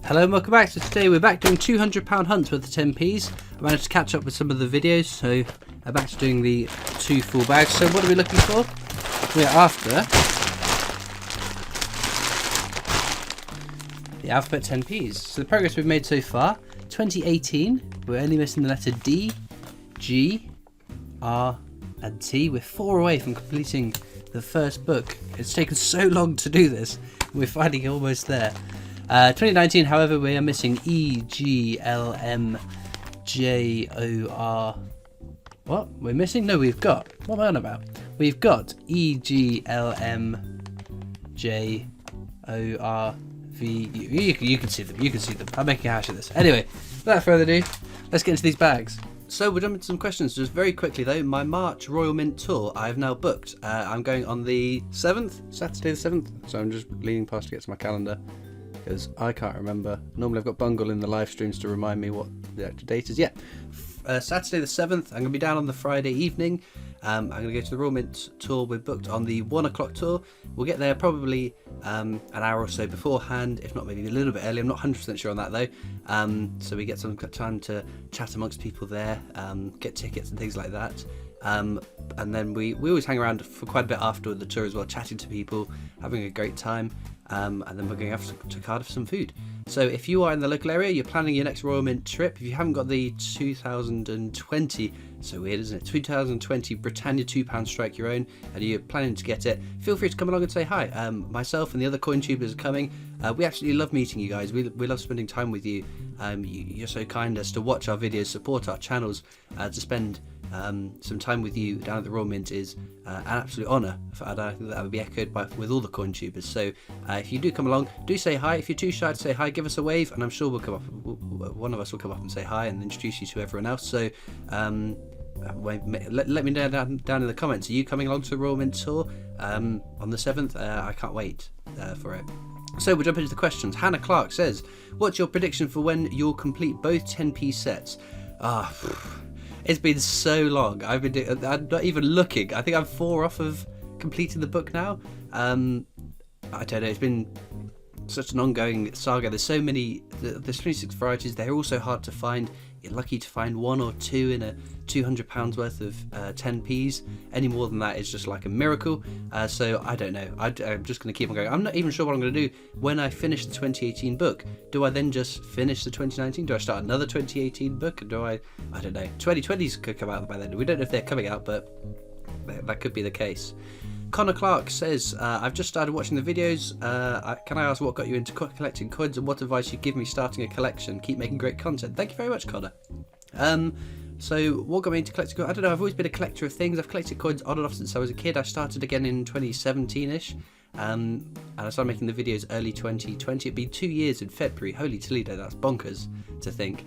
Hello and welcome back. So today we're back doing £200 hunts with the 10p's. I managed to catch up with some of the videos, so I'm back to doing the 2 full bags. So what are we looking for? We're after the alphabet 10p's. So the progress we've made so far, 2018, we're only missing the letter D, G, R and T. We're 4 away from completing the first book. It's taken so long to do this. We're finally almost there. 2019, however, we are missing E, G, L, M, J, O, R. What? We're missing? No, we've got. What am I on about? We've got E, G, L, M, J, O, R, V. You can see them. You can see them. I'm making a hash of this. Anyway, without further ado, let's get into these bags. So we'll jump into some questions just very quickly though. My March Royal Mint tour I have now booked. I'm going on the 7th, Saturday the 7th. So I'm just leaning past to get to my calendar, because I can't remember. Normally I've got Bungle in the live streams to remind me what the actual date is. Yeah, Saturday the 7th. I'm going to be down on the Friday evening. I'm going to go to the Royal Mint tour. We're booked on the 1 o'clock tour. We'll get there probably an hour or so beforehand, if not maybe a little bit early. I'm not 100% sure on that though. So we get some time to chat amongst people there, get tickets and things like that. And then we always hang around for quite a bit after the tour as well, chatting to people, having a great time. And then we're going to Cardiff for some food. So if you are in the local area, you're planning your next Royal Mint trip, if you haven't got the 2020, so weird isn't it, 2020 Britannia £2 Strike Your Own, and you're planning to get it, feel free to come along and say hi. Myself and the other coin tubers are coming. We absolutely love meeting you guys. We love spending time with you. You're so kind as to watch our videos, support our channels, to spend some time with you down at the Royal Mint is an absolute honour. I think that would be echoed with all the coin tubers. So if you do come along, do say hi. If you're too shy to say hi, give us a wave, and I'm sure we'll come up. One of us will come up and say hi and introduce you to everyone else. So let me know down in the comments. Are you coming along to the Royal Mint tour on the 7th? I can't wait for it. So we'll jump into the questions. Hannah Clark says, "What's your prediction for when you'll complete both 10p sets?" It's been so long. I'm not even looking. I think I'm 4 off of completing the book now. I don't know. It's been such an ongoing saga. There's so many. There's 26 varieties. They're all so hard to find. You're lucky to find 1 or 2 in a £200 worth of 10p's. Any more than that is just like a miracle. So I don't know. I'm just going to keep on going. I'm not even sure what I'm going to do when I finish the 2018 book. Do I then just finish the 2019? Do I start another 2018 book? I don't know. 2020s could come out by then. We don't know if they're coming out, but that could be the case. Connor Clark says, "I've just started watching the videos. Can I ask what got you into collecting coins, and what advice you give me starting a collection? Keep making great content." Thank you very much, Connor. So what got me into collecting coins? I don't know. I've always been a collector of things. I've collected coins on and off since I was a kid. I started again in 2017ish, and I started making the videos early 2020. It'd been 2 years in February. Holy Toledo, that's bonkers to think.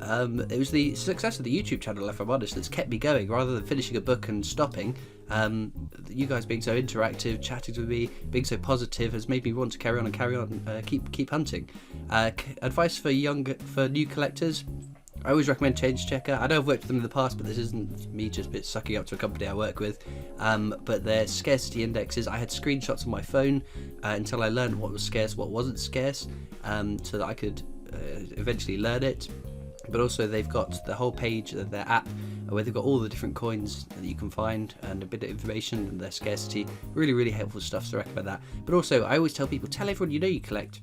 It was the success of the YouTube channel, if I'm honest, that's kept me going rather than finishing a book and stopping. You guys being so interactive, chatting with me, being so positive has made me want to carry on, keep hunting. Advice for new collectors: I always recommend Change Checker. I know I've worked with them in the past, but this isn't me just a bit sucking up to a company I work with. But their scarcity indexes, I had screenshots on my phone until I learned what was scarce, what wasn't scarce, so that I could eventually learn it. But also they've got the whole page of their app where they've got all the different coins that you can find and a bit of information and their scarcity. Really, really helpful stuff, so I recommend that. But also, I always tell people, tell everyone you know you collect.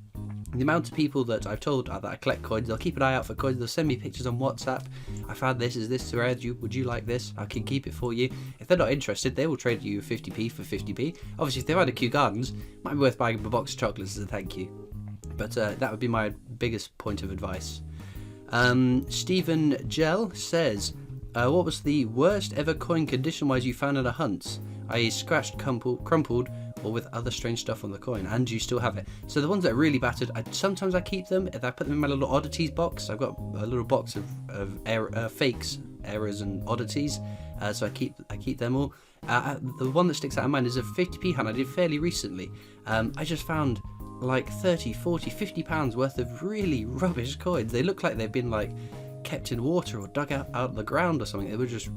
The amount of people that I've told that I collect coins, they'll keep an eye out for coins, they'll send me pictures on WhatsApp. I found this, is this rare, would you like this? I can keep it for you. If they're not interested, they will trade you 50p for 50p. Obviously, if they've had a Kew Gardens, it might be worth buying them a box of chocolates as a thank you. But that would be my biggest point of advice. Stephen Gell says, "What was the worst ever coin condition-wise you found in a hunt? I.e. scratched, crumpled, or with other strange stuff on the coin, and you still have it?" So the ones that are really battered, sometimes I keep them. If I put them in my little oddities box, I've got a little box of fakes, errors, and oddities. So I keep them all. The one that sticks out in mind is a 50p hunt I did fairly recently. I just found like 30, 40, 50 pounds worth of really rubbish coins. They look like they've been like kept in water or dug out of the ground or something.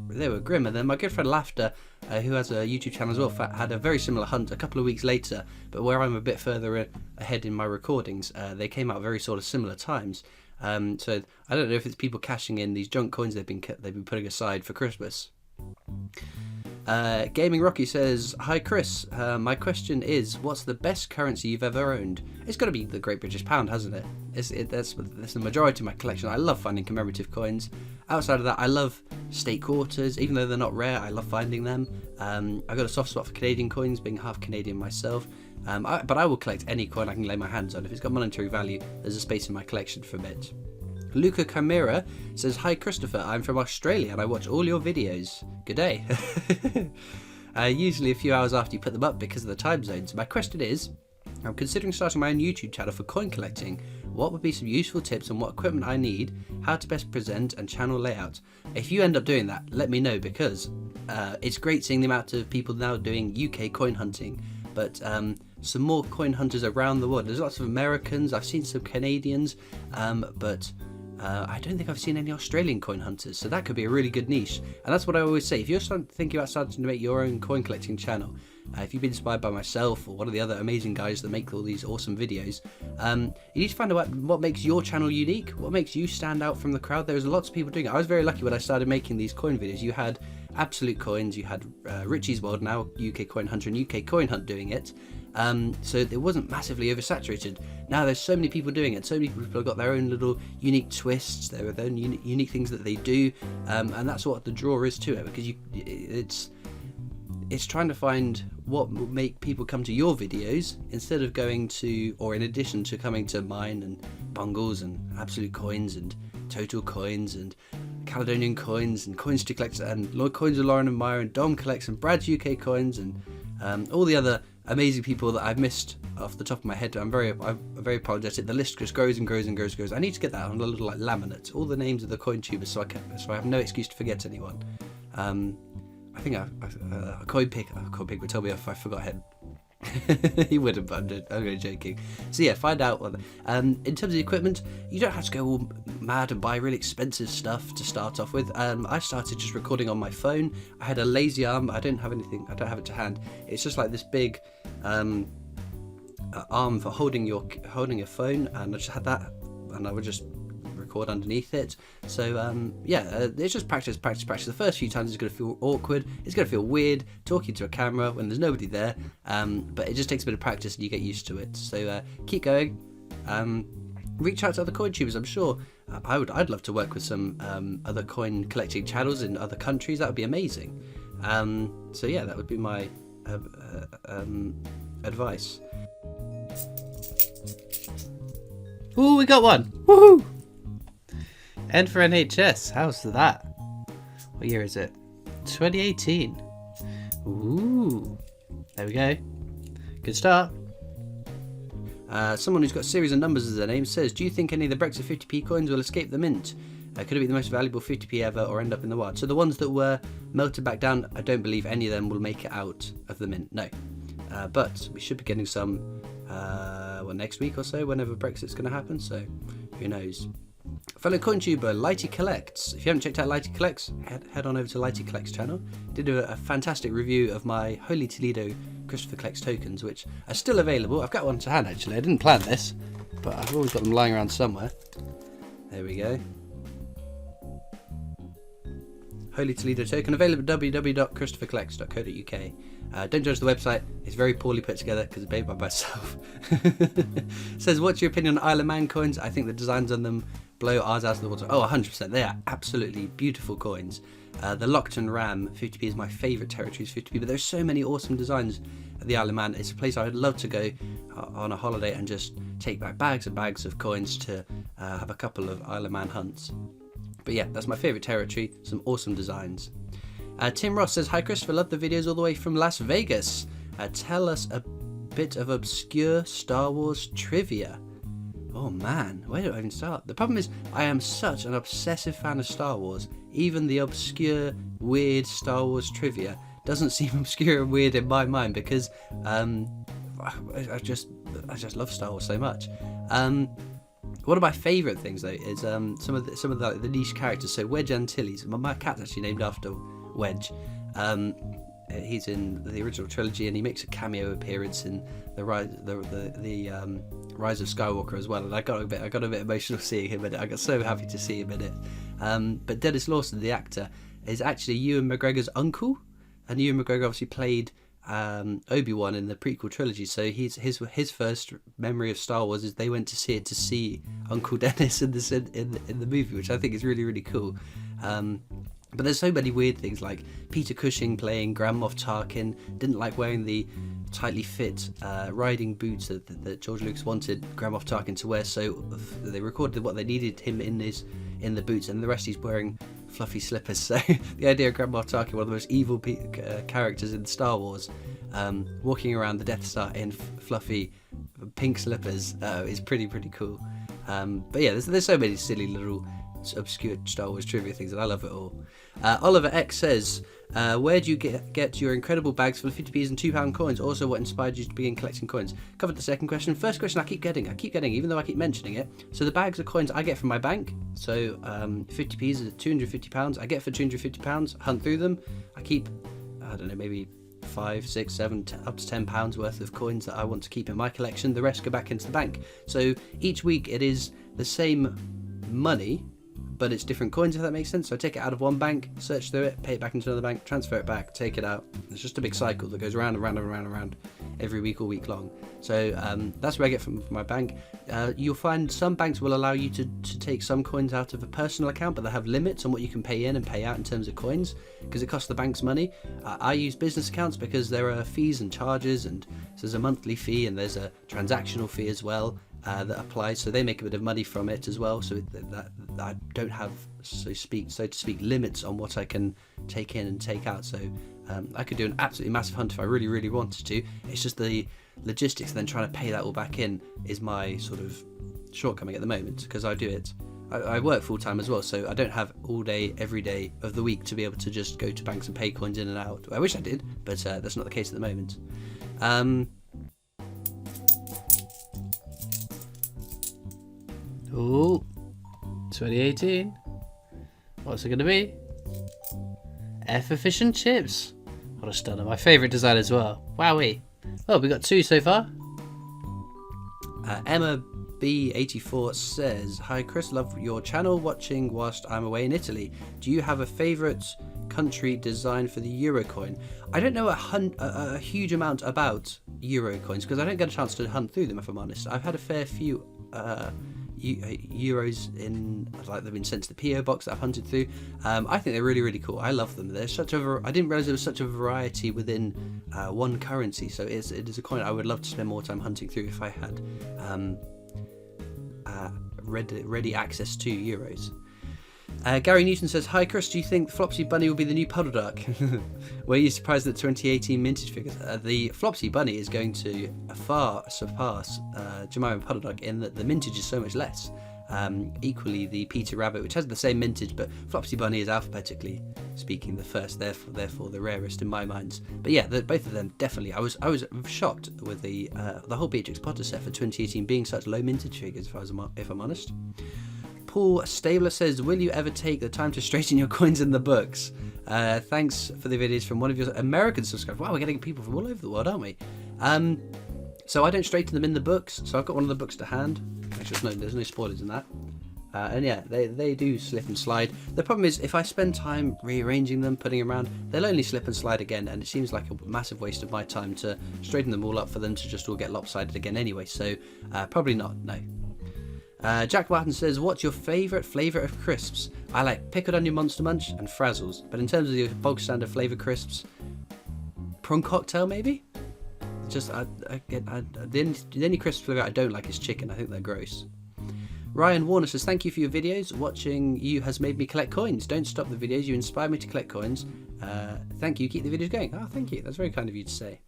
They were grim. And then my good friend Laughter, who has a YouTube channel as well, had a very similar hunt a couple of weeks later, but where I'm a bit further ahead in my recordings. They came out very sort of similar times. So I don't know if it's people cashing in these junk coins they've been putting aside for Christmas. Gaming Rocky says, "Hi Chris, my question is, what's the best currency you've ever owned?" It's got to be the Great British Pound, hasn't it? That's the majority of my collection. I love finding commemorative coins. Outside of that, I love state quarters, even though they're not rare. I love finding them. I've got a soft spot for Canadian coins, being half Canadian myself. But I will collect any coin I can lay my hands on. If it's got monetary value, there's a space in my collection for it. Luca Chimera says, "Hi Christopher, I'm from Australia and I watch all your videos. Good day." Usually a few hours after you put them up because of the time zones. My question is, I'm considering starting my own YouTube channel for coin collecting. What would be some useful tips on what equipment I need, how to best present, and channel layout? If you end up doing that, let me know, because it's great seeing the amount of people now doing UK coin hunting, but some more coin hunters around the world. There's lots of Americans, I've seen some Canadians, but I don't think I've seen any Australian coin hunters, so that could be a really good niche. And that's what I always say, if you're thinking about starting to make your own coin collecting channel, if you've been inspired by myself or one of the other amazing guys that make all these awesome videos, you need to find out what makes your channel unique, what makes you stand out from the crowd. There's lots of people doing it. I was very lucky when I started making these coin videos. You had Absolute Coins, you had Richie's World, now UK Coin Hunter, and UK Coin Hunt doing it. So it wasn't massively oversaturated. Now there's so many people doing it, so many people have got their own little unique twists, their own unique things that they do, and that's what the draw is to it, because it's trying to find what will make people come to your videos instead of going to, or in addition to coming to mine and Bungles and Absolute Coins and Total Coins and Caledonian Coins and Coins to Collect and Coins of Lauren and Meyer and Dom Collects and Brad's UK Coins and all the other amazing people that I've missed off the top of my head. I'm very apologetic. The list just grows and grows and grows. I need to get that on a little laminate, all the names of the coin tubers, so I have no excuse to forget anyone. I think a coin pig would tell me if I forgot him. He wouldn't, but I'm only joking. So yeah, find out. In terms of the equipment, you don't have to go all mad and buy really expensive stuff to start off with. I started just recording on my phone. I had a lazy arm. I don't have it to hand. It's just like this big arm for holding your phone, and I just had that, and I would just record underneath it. So it's just practice. The first few times it's going to feel awkward, it's going to feel weird talking to a camera when there's nobody there, but it just takes a bit of practice and you get used to it. So keep going. Reach out to other coin tubers. I'm sure I'd love to work with some other coin collecting channels in other countries. That would be amazing. So yeah, that would be my advice. Ooh, we got one! Woohoo! N for NHS, how's that? What year is it? 2018. Ooh, there we go. Good start. Someone who's got series of numbers as their name says, "Do you think any of the Brexit 50p coins will escape the mint? Could it be the most valuable 50p ever or end up in the wild?" So the ones that were melted back down, I don't believe any of them will make it out of the mint, no. But we should be getting some next week or so, whenever Brexit's going to happen, so who knows. Fellow coin tuber Lighty Collects. If you haven't checked out Lighty Collects, head on over to Lighty Collects channel. Did a fantastic review of my Holy Toledo Christopher Collects tokens, which are still available. I've got one to hand actually. I didn't plan this, but I've always got them lying around somewhere. There we go. Holy Toledo token available at www.christophercollects.co.uk. Don't judge the website, it's very poorly put together because it's made by myself. Says, "What's your opinion on Isle of Man coins? I think the designs on them blow ours out of the water." Oh, 100%. They are absolutely beautiful coins. The Lockton Ram 50p is my favourite territories 50p, but there's so many awesome designs at the Isle of Man. It's a place I would love to go on a holiday and just take back bags and bags of coins to have a couple of Isle of Man hunts. But yeah, that's my favourite territory, some awesome designs. Tim Ross says, "Hi Christopher, love the videos all the way from Las Vegas. Tell us a bit of obscure Star Wars trivia." Oh man, where do I even start? The problem is, I am such an obsessive fan of Star Wars, even the obscure, weird Star Wars trivia doesn't seem obscure and weird in my mind, because I just love Star Wars so much. One of my favourite things though is some of the niche characters. So Wedge Antilles. My cat's actually named after Wedge. He's in the original trilogy, and he makes a cameo appearance in the Rise of Skywalker as well. And I got a bit emotional seeing him in it. I got so happy to see him in it. But Dennis Lawson, the actor, is actually Ewan McGregor's uncle, and Ewan McGregor obviously played Obi-Wan in the prequel trilogy. So his first memory of Star Wars is they went to see Uncle Dennis in the movie, which I think is really, really cool. But there's so many weird things, like Peter Cushing playing Grand Moff Tarkin didn't like wearing the tightly fit riding boots that George Lucas wanted Grand Moff Tarkin to wear, so they recorded what they needed him in the boots, and the rest he's wearing fluffy slippers. So the idea of Grand Moff Tarkin, one of the most evil characters in Star Wars, walking around the Death Star in fluffy pink slippers is pretty cool. But yeah, there's so many silly little obscure Star Wars trivia things, and I love it all. Oliver X says, where do you get your incredible bags full of 50p's and £2 coins? Also, what inspired you to begin collecting coins? Covered the second question. First question I keep getting, even though I keep mentioning it. So the bags of coins I get from my bank. So 50p's is £250. I get for £250, hunt through them. I keep, I don't know, maybe 5, 6, 7, up to £10 worth of coins that I want to keep in my collection. The rest go back into the bank. So each week it is the same money, but it's different coins, if that makes sense. So I take it out of one bank, search through it, pay it back into another bank, transfer it back, take it out. It's just a big cycle that goes around and round and round and round every week or week long. So that's where I get from my bank. You'll find some banks will allow you to take some coins out of a personal account, but they have limits on what you can pay in and pay out in terms of coins, because it costs the banks money. I use business accounts because there are fees and charges, and so there's a monthly fee and there's a transactional fee as well. That applies, so they make a bit of money from it as well. So that I don't have, so to speak, limits on what I can take in and take out. So I could do an absolutely massive hunt if I really, really wanted to. It's just the logistics, and then trying to pay that all back in is my sort of shortcoming at the moment, because I do it. I work full time as well, so I don't have all day, every day of the week to be able to just go to banks and pay coins in and out. I wish I did, but that's not the case at the moment. Oh, 2018. What's it going to be? F Fish and Chips. What a stunner. My favourite design as well. Wowee. Well, we got 2 so far. Emma B84 says, hi Chris, love your channel, watching whilst I'm away in Italy. Do you have a favourite country design for the Euro coin? I don't know a huge amount about Euro coins, because I don't get a chance to hunt through them, if I'm honest. I've had a fair few euros in, like, they've been sent to the PO box that I've hunted through. I think they're really, really cool. I love them. There's I didn't realize there was such a variety within one currency, so it is a coin I would love to spend more time hunting through if I had ready access to euros. Gary Newton says, hi Chris, do you think Flopsy Bunny will be the new Puddle Duck? Were you surprised that 2018 mintage figures? The Flopsy Bunny is going to far surpass Jemima Puddle Duck in that the mintage is so much less. Equally, the Peter Rabbit, which has the same mintage, but Flopsy Bunny is alphabetically speaking the first, therefore the rarest in my mind. But yeah, both of them definitely. I was shocked with the whole Beatrix Potter set for 2018 being such low mintage figures, if I'm honest. Paul Stabler says, will you ever take the time to straighten your coins in the books? Thanks for the videos from one of your American subscribers. Wow, we're getting people from all over the world, aren't we? So I don't straighten them in the books, so I've got one of the books to hand. Make sure there's no spoilers in that. And yeah, they do slip and slide. The problem is, if I spend time rearranging them, putting them around, they'll only slip and slide again, and it seems like a massive waste of my time to straighten them all up for them to just all get lopsided again anyway, so probably not, no. Jack Martin says, what's your favourite flavour of crisps? I like pickled onion Monster Munch and Frazzles, but in terms of your bog standard flavour crisps, prawn cocktail maybe? Just the only crisp flavour I don't like is chicken. I think they're gross. Ryan Warner says, thank you for your videos. Watching you has made me collect coins. Don't stop the videos. You inspire me to collect coins. Thank you. Keep the videos going. Oh, thank you. That's very kind of you to say.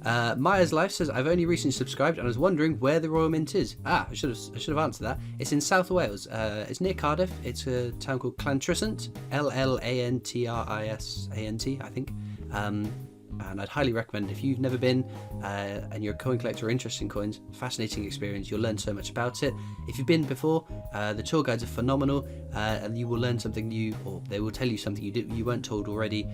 Maya's Life says, I've only recently subscribed and I was wondering where the Royal Mint is. I should have answered that. It's in South Wales. It's near Cardiff. It's a town called Llantrisant. Llantrisant, I think. and I'd highly recommend if you've never been and you're a coin collector or interested in coins. Fascinating experience. You'll learn so much about it. If you've been before, the tour guides are phenomenal, and you will learn something new, or they will tell you something you weren't told already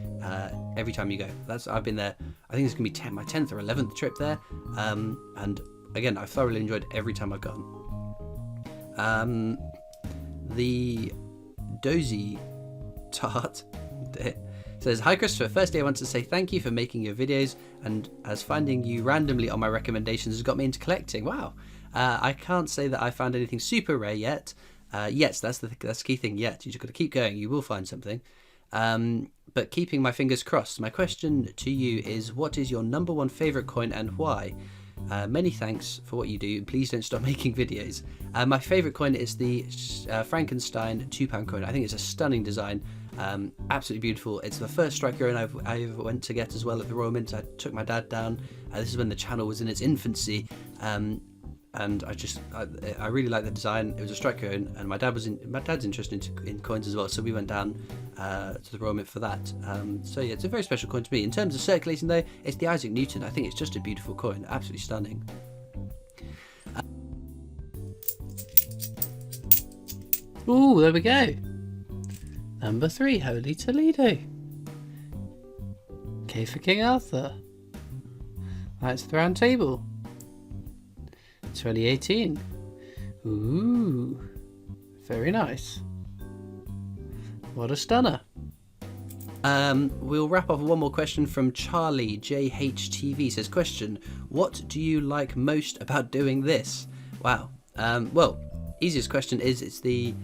every time you go. I've been there. I think it's gonna be my 10th or 11th trip there, and again, I've thoroughly enjoyed every time I've gone. The Dozy Tart says, "Hi Christopher, firstly I want to say thank you for making your videos, and as finding you randomly on my recommendations has got me into collecting." Wow. I can't say that I found anything super rare yet. Yes, that's the key thing, yet. You just got to keep going, you will find something. But keeping my fingers crossed, my question to you is, what is your number one favourite coin and why? Many thanks for what you do. Please don't stop making videos. My favourite coin is the Frankenstein £2 coin. I think it's a stunning design. Absolutely beautiful. It's the first strike coin I ever went to get as well at the Royal Mint. I took my dad down. This is when the channel was in its infancy. And I really like the design. It was a strike coin, and my dad's interested in coins as well, so we went down to the Royal Mint for that. So yeah, it's a very special coin to me. In terms of circulating though, it's the Isaac Newton. I think it's just a beautiful coin, absolutely stunning. Ooh, there we go. Number 3, Holy Toledo. K for King Arthur. Knights of the Round Table. 2018. Ooh, very nice. What a stunner. We'll wrap up with one more question from Charlie JHTV. Says, question, what do you like most about doing this? Wow. Well, easiest question is it's the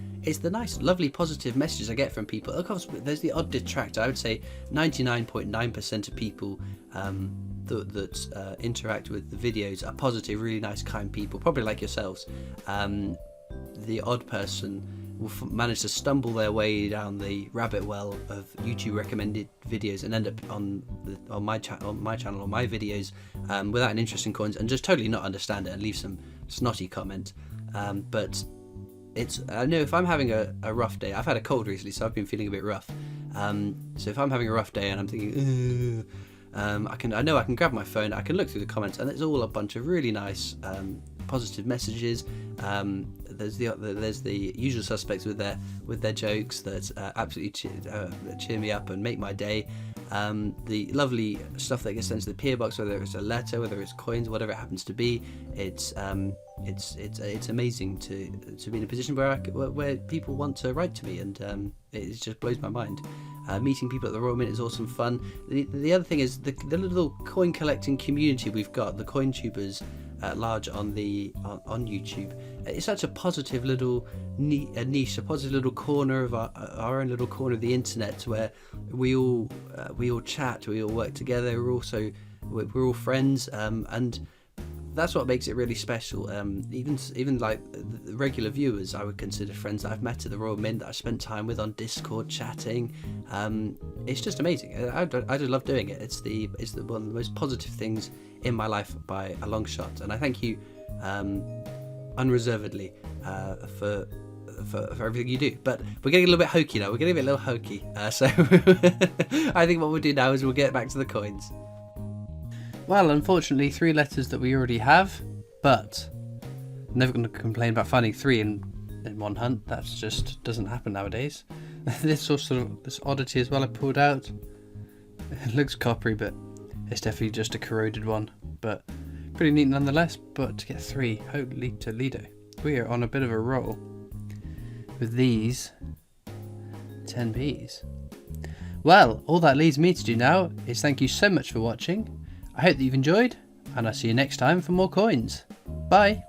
nice, lovely, positive messages I get from people. Of course, there's the odd detractor. I would say 99.9% of people that interact with the videos are positive, really nice, kind people, probably like yourselves. The odd person will manage to stumble their way down the rabbit well of YouTube recommended videos and end up on my channel or my videos without an interest in coins and just totally not understand it and leave some snotty comment. But I know if I'm having a rough day, I've had a cold recently, so I've been feeling a bit rough. So if I'm having a rough day and I'm thinking, I know I can grab my phone, I can look through the comments, and it's all a bunch of really nice positive messages. There's the usual suspects with their jokes that absolutely cheer me up and make my day. The lovely stuff that gets sent to the PO box, whether it's a letter, whether it's coins, whatever it happens to be. It's amazing to be in a position where people want to write to me, and it just blows my mind. Meeting people at the Royal Mint is awesome fun. The other thing is the little coin collecting community we've got, the coin tubers at large on YouTube. It's such a positive little niche, a positive little corner of our own little corner of the internet where we all chat, we all work together. We're all friends, and that's what makes it really special. Even like the regular viewers, I would consider friends that I've met at the Royal Mint that I've spent time with on Discord chatting. It's just amazing. I just love doing it. It's one of the most positive things in my life by a long shot, and I thank you unreservedly for everything you do. But we're getting a little bit hokey now. We're getting a little hokey. So I think what we'll do now is we'll get back to the coins. Well, unfortunately, 3 letters that we already have, but I'm never going to complain about finding 3 in one hunt. That just doesn't happen nowadays. This oddity as well I pulled out. It looks coppery, but it's definitely just a corroded one. But pretty neat nonetheless. But to get 3, holy Toledo. We are on a bit of a roll with these 10p's. Well, all that leaves me to do now is thank you so much for watching. I hope that you've enjoyed, and I'll see you next time for more coins. Bye!